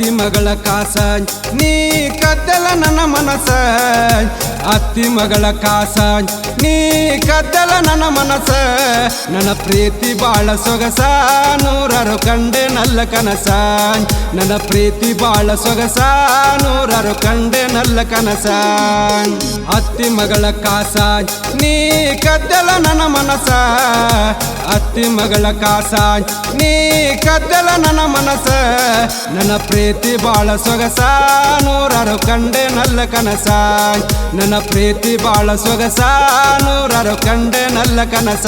ಅತ್ತಿ ಮಗಳ ಕಾಸ ನೀ ಕದ್ದಲ ನನ್ನ ಮನಸ ಅತ್ತಿ ಮಗಳ ಕಾಸ ನೀ ಕದ್ದಲ ನನ್ನ ಮನಸ ನನ್ನ ಪ್ರೀತಿ ಬಾಳ ಸೊಗಸ ನೂರಾರು ಕಂಡೆ ನಲ್ಲ ಕನಸ ನನ್ನ ಪ್ರೀತಿ ಬಾಳ ಸೊಗಸ ನೂರಾರು ಕಂಡೆ ನಲ್ಲ ಕನಸ ಅತ್ತಿ ಮಗಳ ಕಾಸ ನೀ ಕದ್ದಲ ನನ್ನ ಮನಸ ಅತ್ತಿ ಮಗಳ ಕಾಸ ನೀ ಕದ್ದಲ ನನ್ನ ಮನಸ ನನ್ನ ಪ್ರೀತಿ ಬಾಳ ಸೊಗಸ ನೂರಾರು ಕಂಡೆ ನಲ್ಲ ಕನಸ ನನ್ನ ಪ್ರೀತಿ ಬಾಳ ಸೊಗಸ ನೂರಾರು ಕಂಡೆ ನಲ್ಲ ಕನಸ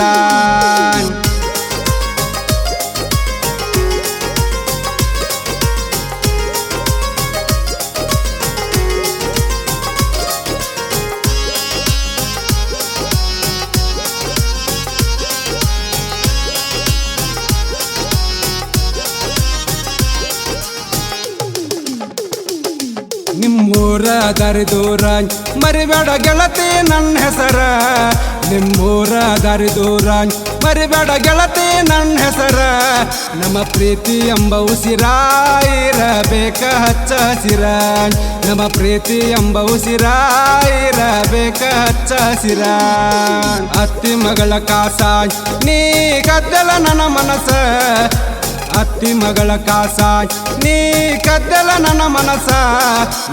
ನಿಮ್ಮೂರ ದಾರಿ ದೂರ ಮರಿಬೇಡ ಗೆಳತಿ ನನ್ನ ಹೆಸರ ನಿಮ್ಮೂರ ದಾರಿ ದೂರ ಮರಿಬೇಡ ಗೆಳತಿ ನನ್ನ ಹೆಸರ ನಮ್ಮ ಪ್ರೀತಿ ಎಂಬ ಉಸಿರ ಇರಬೇಕ ಹಚ್ಚ ಹಸಿರ ನಮ್ಮ ಪ್ರೀತಿ ಎಂಬ ಉಸಿರ ಇರಬೇಕ ಹಚ್ಚ ಹಸಿರ ಅತ್ತಿ ಮಗಳ ಕಾಸ ನೀ ಕದ್ದಲ ನನ್ನ ಮನಸ ಅತ್ತಿ ಮಗಳ ಕಾಸ ನೀ ಕದ್ದಲ ನನ್ನ ಮನಸ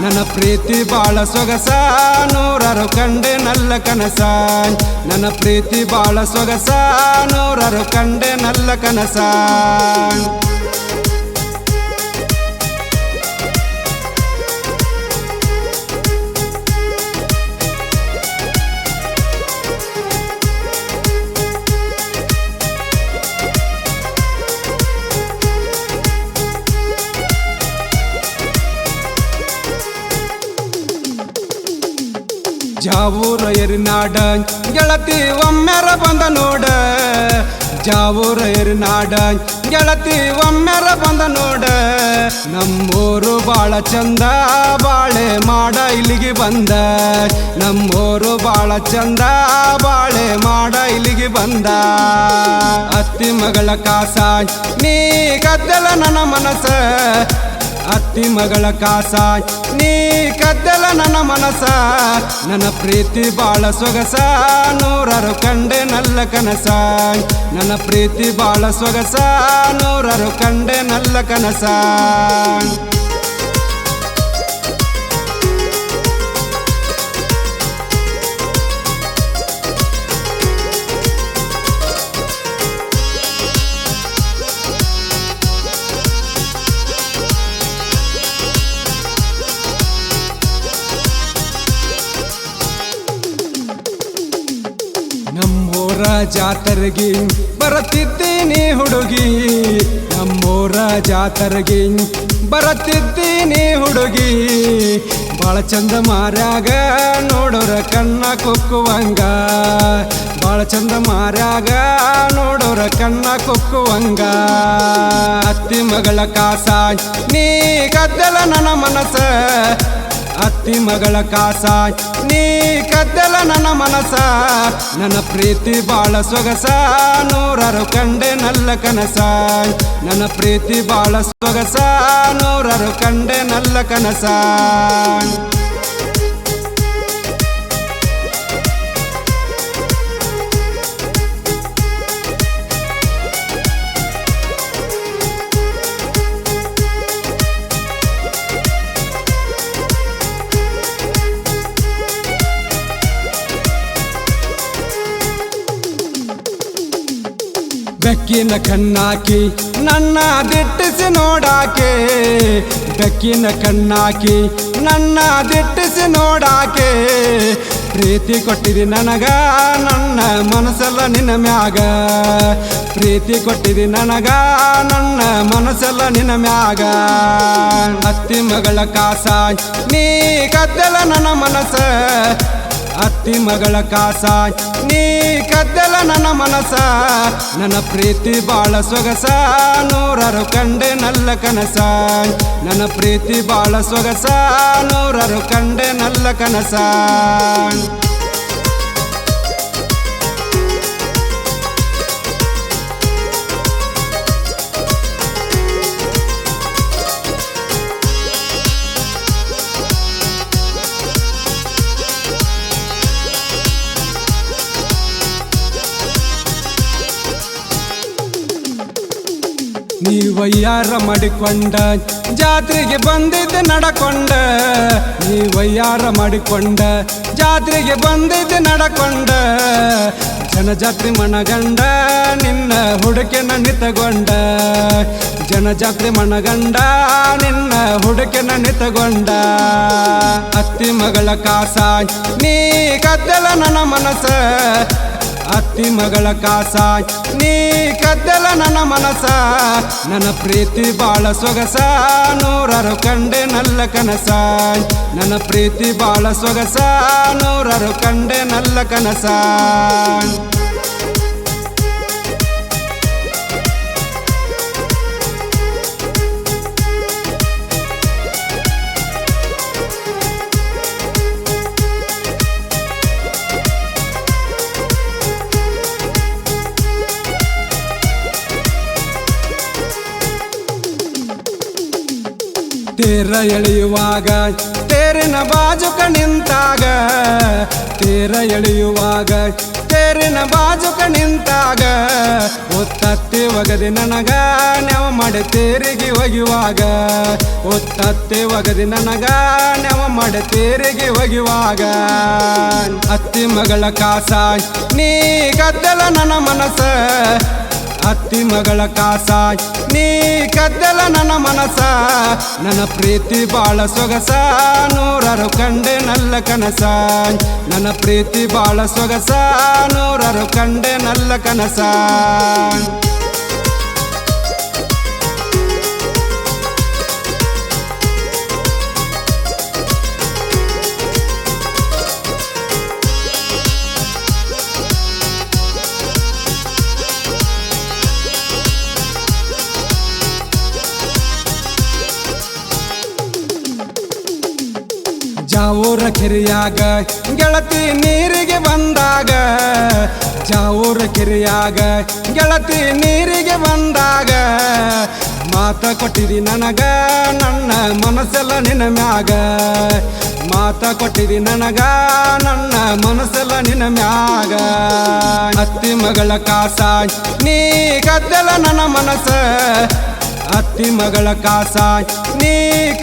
ನನ್ನ ಪ್ರೀತಿ ಬಾಳ ಸೊಗಸ ನೂರಾರು ಕಂಡೆ ನಲ್ಲ ಕನಸ ನನ್ನ ಪ್ರೀತಿ ಬಾಳ ಸೊಗಸ ನೂರಾರು ಕಂಡೆ ನಲ್ಲ ಕನಸ ಜಾವೂರ ಎರಿನಾಡ ಗೆಳತಿ ಒಮ್ಮೆರ ಬಂದ ನೋಡ ಜಾವೂರ ಎರಿನಾಡ ಗೆಳತಿ ಒಮ್ಮೆರ ಬಂದ ನೋಡ ನಮ್ಮೂರು ಬಾಳ ಚಂದ ಬಾಳೆ ಮಾಡ ಇಲ್ಲಿಗೆ ಬಂದ ನಮ್ಮೂರು ಬಾಳ ಚಂದ ಬಾಳೆ ಮಾಡ ಇಲ್ಲಿಗೆ ಬಂದ ಅತ್ತಿ ಮಗಳ ಕಾಸ ನೀ ಕದ್ದಲ ನನ್ನ ಮನಸ ಅತ್ತಿ ಮಗಳ ಕಾಸ ನೀ ಕದ್ದಲ ನನ್ನ ಮನಸ ನನ್ನ ಪ್ರೀತಿ ಬಾಳ ಸೊಗಸ ನೂರಾರು ಕಂಡೆ ನಲ್ಲ ಕನಸ ನನ್ನ ಪ್ರೀತಿ ಬಾಳ ಸೊಗಸ ನೂರಾರು ಕಂಡೆ ನಲ್ಲ ಕನಸ ನಮ್ಮೂರ ಜಾತರೆಗೆ ಬರುತ್ತಿದ್ದೀನಿ ಹುಡುಗಿ ನಮ್ಮೂರ ಜಾತರೆಗೆ ಬರುತ್ತಿದ್ದೀನಿ ಹುಡುಗಿ ಬಾಳ ಚಂದ ಮಾರ್ಯಾಗ ನೋಡೋರ ಕಣ್ಣ ಕುಕ್ಕುವಂಗ ಬಾಳ ಚಂದ ಮಾರ್ಯಾಗ ನೋಡೋರ ಕಣ್ಣ ಕುಕ್ಕುವಂಗ ಅತ್ತಿ ಮಗಳ ಕಾಸ ನೀ ಕದ್ದಲ ನನ್ನ ಮನಸ ಅತ್ತಿ ಮಗಳ ಕಾಸ ನೀ ಕದ್ದಲ ನನ್ನ ಮನಸ ನನ್ನ ಪ್ರೀತಿ ಬಾಳ ಸೊಗಸ ನೂರಾರು ಕಂಡೆ ನಲ್ಲ ಕನಸ ನನ್ನ ಪ್ರೀತಿ ಬಾಳ ಸೊಗಸ ನೂರಾರು ಕಂಡೆ ನಲ್ಲ ಕನಸ ಬೆಕ್ಕಿನ ಕಣ್ಣಾಕಿ ನನ್ನ ದಿಟ್ಟಿಸಿ ನೋಡಾಕೆ ಬೆಕ್ಕಿನ ಕಣ್ಣಾಕಿ ನನ್ನ ದಿಟ್ಟಿಸಿ ನೋಡಾಕೆ ಪ್ರೀತಿ ಕೊಟ್ಟಿದಿ ನನಗ ನನ್ನ ಮನಸ್ಸೆಲ್ಲ ನಿನ್ನ ಮ್ಯಾಗ ಪ್ರೀತಿ ಕೊಟ್ಟಿದಿ ನನಗ ನನ್ನ ಮನಸ್ಸೆಲ್ಲ ನಿನ್ನ ಮ್ಯಾಗ ಅತ್ತಿ ಮಗಳ ಕಾಸ ನೀ ಕದ್ದಲ ನನ್ನ ಮನಸ ಅತ್ತಿ ಮಗಳ ಕಾಸ ನೀ ಕದ್ದಲ ನನ್ನ ಮನಸ ನನ್ನ ಪ್ರೀತಿ ಬಾಳ ಸೊಗಸ ನೂರಾರು ಕಂಡೆ ನಲ್ಲ ಕನಸ ನನ್ನ ಪ್ರೀತಿ ಬಾಳ ಸೊಗಸ ನೂರಾರು ಕಂಡೆ ನಲ್ಲ ಕನಸ ನೀವಯ್ಯಾರ ಮಾಡಿಕೊಂಡ ಜಾತ್ರೆಗೆ ಬಂದಿದ್ದೆ ನಡಕೊಂಡ ನೀವಯ್ಯಾರ ಮಾಡಿಕೊಂಡ ಜಾತ್ರೆಗೆ ಬಂದಿದ್ದೆ ನಡಕೊಂಡ ಜನಜಾತ್ರೆ ಮನಗಂಡ ನಿನ್ನ ಹುಡುಕೆನ ನಿತಗೊಂಡ ಜನಜಾತ್ರೆ ಮನಗಂಡ ನಿನ್ನ ಹುಡುಕೆನ ನಿತಗೊಂಡ ಅತ್ತಿ ಮಗಳ ಕಾಸ ನೀ ಕದ್ದಲ ನನ್ನ ಮನಸ ಅತ್ತಿ ಮಗಳ ಕಾಸ ನೀ ಕದ್ದಲ ನನ್ನ ಮನಸ ನನ್ನ ಪ್ರೀತಿ ಬಾಳ ಸೊಗಸ ನೂರಾರು ಕಂಡೆ ನಲ್ಲ ಕನಸ ನನ್ನ ಪ್ರೀತಿ ಬಾಳ ಸೊಗಸ ನೂರಾರು ಕಂಡೆ ನಲ್ಲ ಕನಸ ತೇರ ಎಳೆಯುವಾಗ ತೇರಿನ ಬಾಜುಕ ನಿಂತಾಗ ತೇರ ಎಳೆಯುವಾಗ ತೇರಿನ ಬಾಜುಕ ನಿಂತಾಗ ಒತ್ತತ್ತಿ ಒಗದಿ ನನಗ ನೆವ ಮಾಡಿ ತೇರಿಗೆ ಒಗಿವಾಗ ಒತ್ತತ್ತಿ ಒಗದಿ ನನಗ ನೆವ ಮಾಡಿ ತೇರಿಗೆ ಒಗಿವಾಗ ಅತ್ತಿ ಮಗಳ ಕಾಸ ನೀ ಕದ್ದಲ ನನ್ನ ಮನಸ ಅತ್ತಿ ಮಗಳ ಕಾಸ ನೀ ಕದ್ದಲ ನನ್ನ ಮನಸ ನನ್ನ ಪ್ರೀತಿ ಬಾಳ ಸೊಗಸ ನೂರಾರು ಕಂಡೆ ನಲ್ಲ ಕನಸ ನನ್ನ ಪ್ರೀತಿ ಬಾಳ ಸೊಗಸ ನೂರಾರು ಕಂಡೆ ನಲ್ಲ ಕನಸ ಜಾವೂರ ಕೆರೆಯಾಗ ಗೆಳತಿ ನೀರಿಗೆ ಬಂದಾಗ ಜಾವೂರ ಕೆರೆಯಾಗ ಗೆಳತಿ ನೀರಿಗೆ ಬಂದಾಗ ಮಾತ ಕೊಟ್ಟಿದಿ ನನಗ ನನ್ನ ಮನಸ್ಸೆಲ್ಲ ನಿನ್ನ ಮ್ಯಾಗ ಮಾತ ಕೊಟ್ಟಿದಿ ನನಗ ನನ್ನ ಮನಸ್ಸೆಲ್ಲ ನಿನ್ನ ಮ್ಯಾಗ ಅತ್ತಿ ಮಗಳ ಕಾಸ ನೀ ಕದ್ದಲ ನನ್ನ ಮನಸ ಅತ್ತಿ ಮಗಳ ಕಾಸ ನೀ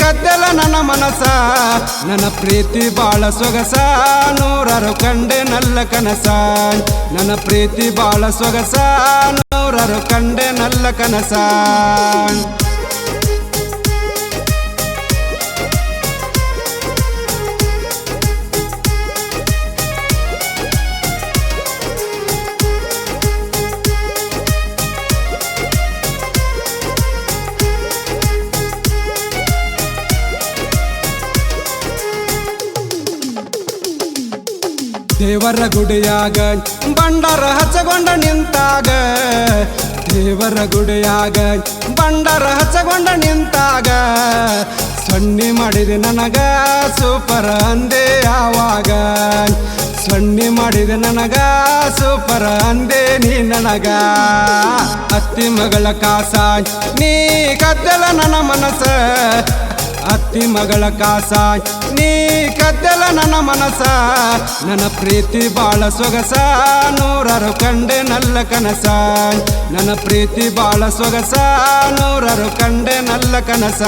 ಕದ್ದಲ ನನ್ನ ಮನಸ ನನ್ನ ಪ್ರೀತಿ ಬಾಳ ಸೊಗಸ ನೂರಾರು ಕಂಡೆ ನಲ್ಲ ಕನಸ ನನ್ನ ಪ್ರೀತಿ ಬಾಳ ಸೊಗಸ ನೂರಾರು ಕಂಡೆ ನಲ್ಲ ಕನಸ ದೇವರ ಗುಡಿಯಾಗ ಬಂಡಾರ ಹಚ್ಚಗೊಂಡ ನಿಂತಾಗ ದೇವರ ಗುಡಿಯಾಗ ಬಂಡಾರ ಹಚ್ಚಗೊಂಡ ನಿಂತಾಗ ಸೊನ್ನಿ ಮಾಡಿದೆ ನನಗ ಸೂಪರ್ ಅಂದೆ ಯಾವಾಗ ಸೊನ್ನಿ ಮಾಡಿದೆ ನನಗ ಸೂಪರ್ ಅಂದೆ ನೀ ನನಗ ಅತ್ತಿ ಮಗಳ ಕಾಸ ನೀ ಕದ್ದಲ ನನ್ನ ಮನಸ ಅತ್ತಿ ಮಗಳ ಕಾಸ ನೀ ಕದ್ದಲ ನನ್ನ ಮನಸ ನನ್ನ ಪ್ರೀತಿ ಬಾಳ ಸೊಗಸ ನೂರಾರು ಕಂಡೆ ನಲ್ಲ ಕನಸ ನನ್ನ ಪ್ರೀತಿ ಬಾಳ ಸೊಗಸ ನೂರಾರು ಕಂಡೆ ನಲ್ಲ ಕನಸ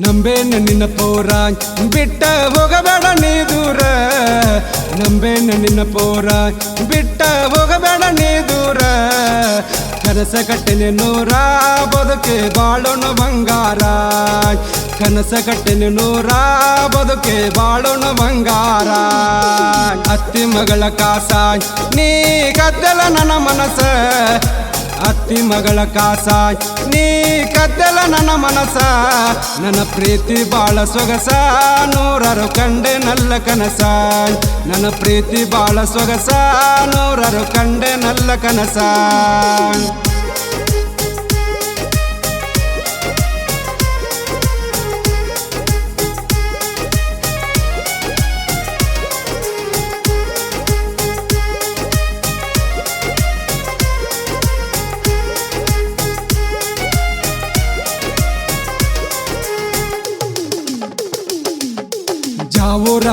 ನಂಬೇನ ನಿನ್ನ ಪೋರ ಬಿಟ್ಟ ಹೋಗಬೇಡ ನೀ ದೂರ ನಂಬೇನ ನಿನ್ನ ಪೋರ ಬಿಟ್ಟ ಹೋಗಬೇಡ ನೀ ದೂರ ಕನಸ ಕಟ್ಟಿನ ನೂರ ಬದುಕೆ ಬಾಳೋಣ ಬಂಗಾರ ಕನಸ ಕಟ್ಟಿನ ನೂರ ಬದುಕೆ ಬಾಳೋಣ ಬಂಗಾರ ಅತ್ತಿ ಮಗಳ ಕಾಸ ನೀ ಕದ್ದಲ ನನ್ನ ಮನಸ ಅತ್ತಿ ಮಗಳ ಕಾಸ ನೀ ಕದ್ದಲ ನನ್ನ ಮನಸ ನನ್ನ ಪ್ರೀತಿ ಬಾಳ ಸೊಗಸ ನೂರಾರು ಕಂಡೆ ನಲ್ಲ ಕನಸ ನನ್ನ ಪ್ರೀತಿ ಬಾಳ ಸೊಗಸ ನೂರಾರು ಕಂಡೆ ನಲ್ಲ ಕನಸ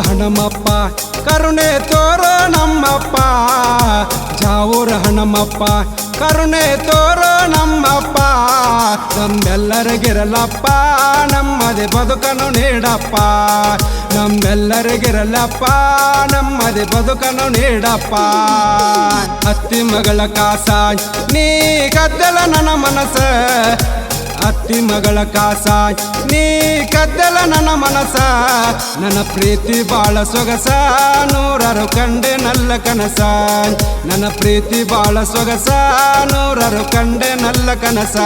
ಹಣಮಪ್ಪ ಕರುಣೆ ತೋರೋ ನಮ್ಮಪ್ಪ ಜಾವೂರ ಹಣಮಪ್ಪ ಕರುಣೆ ತೋರೋ ನಮ್ಮಪ್ಪ ನಮ್ಮೆಲ್ಲರಿಗಿರಲಪ್ಪ ನಮ್ಮದೇ ಬದುಕನ್ನು ನೀಡಪ್ಪ ನಮ್ಮೆಲ್ಲರಿಗಿರಲಪ್ಪ ನಮ್ಮದೇ ಬದುಕನ್ನು ನೀಡಪ್ಪ ಅತ್ತಿ ಮಗಳ ಕಾಸ ನೀ ಕದ್ದಲ ನನ್ನ ಮನಸ ಅತ್ತಿ ಮಗಳ ಕಾಸ ನೀ ಕದ್ದಲ ನನ್ನ ಮನಸ ನನ್ನ ಪ್ರೀತಿ ಬಾಳ ಸೊಗಸ ನೂರಾರು ಕಂಡೆ ನಲ್ಲ ಕನಸ ನನ್ನ ಪ್ರೀತಿ ಬಾಳ ಸೊಗಸ ನೂರಾರು ಕಂಡೆ ನಲ್ಲ ಕನಸ